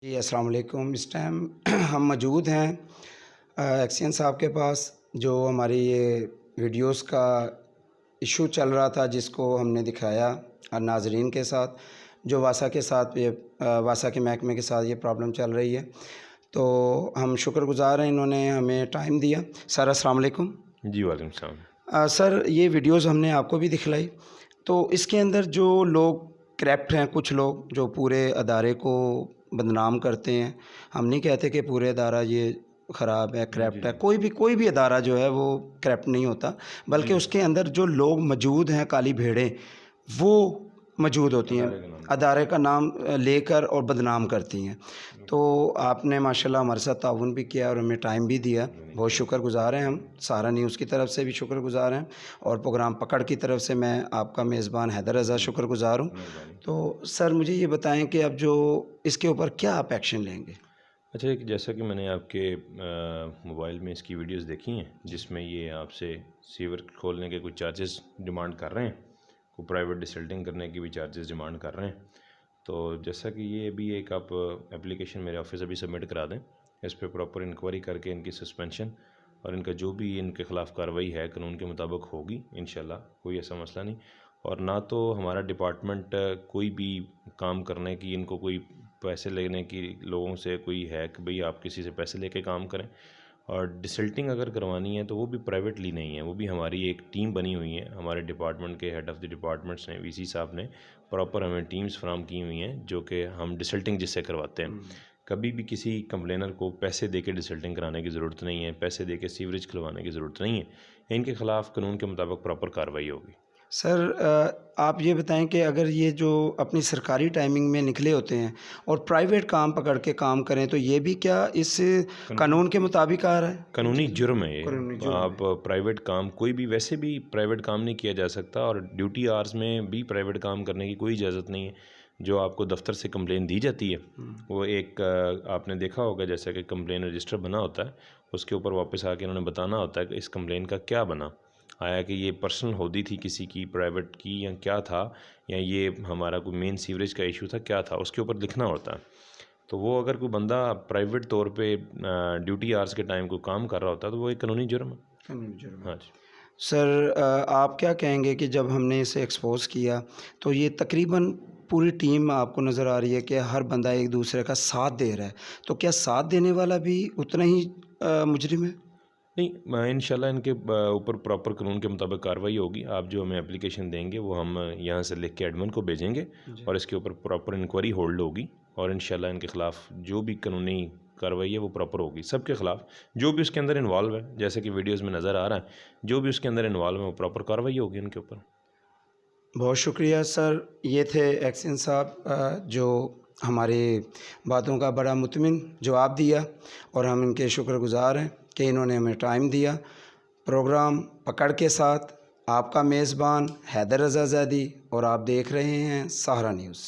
جی السلام علیکم۔ اس ٹائم ہم موجود ہیں ایکسین صاحب کے پاس، جو ہماری یہ ویڈیوز کا ایشو چل رہا تھا، جس کو ہم نے دکھایا ناظرین کے ساتھ، جو واسا کے ساتھ واسا کے محکمے کے ساتھ یہ پرابلم چل رہی ہے۔ تو ہم شکر گزار ہیں، انہوں نے ہمیں ٹائم دیا۔ سر السلام علیکم۔ جی وعلیکم السلام۔ سر یہ ویڈیوز ہم نے آپ کو بھی دکھلائی، تو اس کے اندر جو لوگ کرپٹ ہیں، کچھ لوگ جو پورے ادارے کو بدنام کرتے ہیں، ہم نہیں کہتے کہ پورے ادارہ یہ خراب ہے، کرپٹ ہے، کوئی بھی ادارہ جو ہے وہ کرپٹ نہیں ہوتا، بلکہ اس کے اندر جو لوگ موجود ہیں، کالی بھیڑیں وہ موجود ہوتی ہیں، ادارے کا نام لے کر اور بدنام کرتی ہیں۔ تو آپ نے ماشاءاللہ ہمارے ساتھ تعاون بھی کیا اور ہمیں ٹائم بھی دیا، بہت شکر گزار ہیں ہم۔ سہارا نیوز کی طرف سے بھی شکر گزار ہیں، اور پروگرام پکڑ کی طرف سے میں آپ کا میزبان حیدر رضا شکر گزار ہوں۔ تو سر مجھے یہ بتائیں کہ اب جو اس کے اوپر کیا آپ ایکشن لیں گے؟ اچھا، جیسا کہ میں نے آپ کے موبائل میں اس کی ویڈیوز دیکھی ہیں، جس میں یہ آپ سے سیور کھولنے کے کچھ چارجز ڈیمانڈ کر رہے ہیں، کوئی پرائیویٹ ڈسلٹنگ کرنے کی بھی چارجز ڈیمانڈ کر رہے ہیں۔ تو جیسا کہ یہ بھی ایک آپ اپلیکیشن میرے آفس ابھی سبمٹ کرا دیں، اس پہ پراپر انکوائری کر کے ان کی سسپینشن اور ان کا جو بھی ان کے خلاف کارروائی ہے قانون کے مطابق ہوگی انشاءاللہ، کوئی ایسا مسئلہ نہیں۔ اور نہ تو ہمارا ڈپارٹمنٹ کوئی بھی کام کرنے کی، ان کو کوئی پیسے لینے کی لوگوں سے کوئی ہے کہ بھئی آپ کسی سے پیسے لے کے کام کریں، اور ڈسلٹنگ اگر کروانی ہے تو وہ بھی پرائیویٹلی نہیں ہے، وہ بھی ہماری ایک ٹیم بنی ہوئی ہے، ہمارے ڈپارٹمنٹ کے ہیڈ آف دی ڈپارٹمنٹس نے، وی سی صاحب نے پراپر ہمیں ٹیمز فراہم کی ہوئی ہیں، جو کہ ہم ڈسلٹنگ جس سے کرواتے ہیں۔ کبھی بھی کسی کمپلینر کو پیسے دے کے ڈسلٹنگ کرانے کی ضرورت نہیں ہے، پیسے دے کے سیوریج کھلوانے کی ضرورت نہیں ہے، ان کے خلاف قانون کے مطابق پراپر کارروائی ہوگی۔ سر آپ یہ بتائیں کہ اگر یہ جو اپنی سرکاری ٹائمنگ میں نکلے ہوتے ہیں اور پرائیویٹ کام پکڑ کے کام کریں، تو یہ بھی کیا اس قانون کے مطابق آ رہا ہے؟ قانونی جرم ہے یہ۔ آپ پرائیویٹ کام کوئی بھی، ویسے بھی پرائیویٹ کام نہیں کیا جا سکتا، اور ڈیوٹی آورز میں بھی پرائیویٹ کام کرنے کی کوئی اجازت نہیں ہے۔ جو آپ کو دفتر سے کمپلین دی جاتی ہے، وہ ایک آپ نے دیکھا ہوگا جیسا کہ کمپلین رجسٹر بنا ہوتا ہے، اس کے اوپر واپس آ کے انہوں نے بتانا ہوتا ہے کہ اس کمپلین کا کیا بنا، آیا کہ یہ پرسنل ہودی تھی کسی کی، پرائیویٹ کی، یا کیا تھا، یا یہ ہمارا کوئی مین سیوریج کا ایشو تھا، کیا تھا، اس کے اوپر لکھنا ہوتا ہے۔ تو وہ اگر کوئی بندہ پرائیویٹ طور پہ ڈیوٹی آورز کے ٹائم کو کام کر رہا ہوتا ہے تو وہ ایک قانونی جرم ہے۔ ہاں جی سر آپ کیا کہیں گے کہ جب ہم نے اسے ایکسپوز کیا تو یہ تقریباً پوری ٹیم آپ کو نظر آ رہی ہے کہ ہر بندہ ایک دوسرے کا ساتھ دے رہا ہے، تو کیا ساتھ دینے والا بھی اتنا ہی مجرم ہے؟ نہیں، انشاءاللہ ان کے اوپر پراپر قانون کے مطابق کارروائی ہوگی۔ آپ جو ہمیں اپلیکیشن دیں گے وہ ہم یہاں سے لکھ کے ایڈمن کو بھیجیں گے، اور اس کے اوپر پراپر انکوائری ہولڈ ہوگی، اور انشاءاللہ ان کے خلاف جو بھی قانونی کارروائی ہے وہ پراپر ہوگی، سب کے خلاف جو بھی اس کے اندر انوالو ہے، جیسے کہ ویڈیوز میں نظر آ رہا ہے، جو بھی اس کے اندر انوالو ہے وہ پراپر کارروائی ہوگی ان کے اوپر۔ بہت شکریہ سر، یہ تھے ایکسین صاحب جو ہماری باتوں کا بڑا مطمئن جواب دیا، اور ہم ان کے شکر گزار ہیں کہ انہوں نے ہمیں ٹائم دیا۔ پروگرام پکڑ کے ساتھ آپ کا میزبان حیدر رضا زیدی، اور آپ دیکھ رہے ہیں سہارا نیوز۔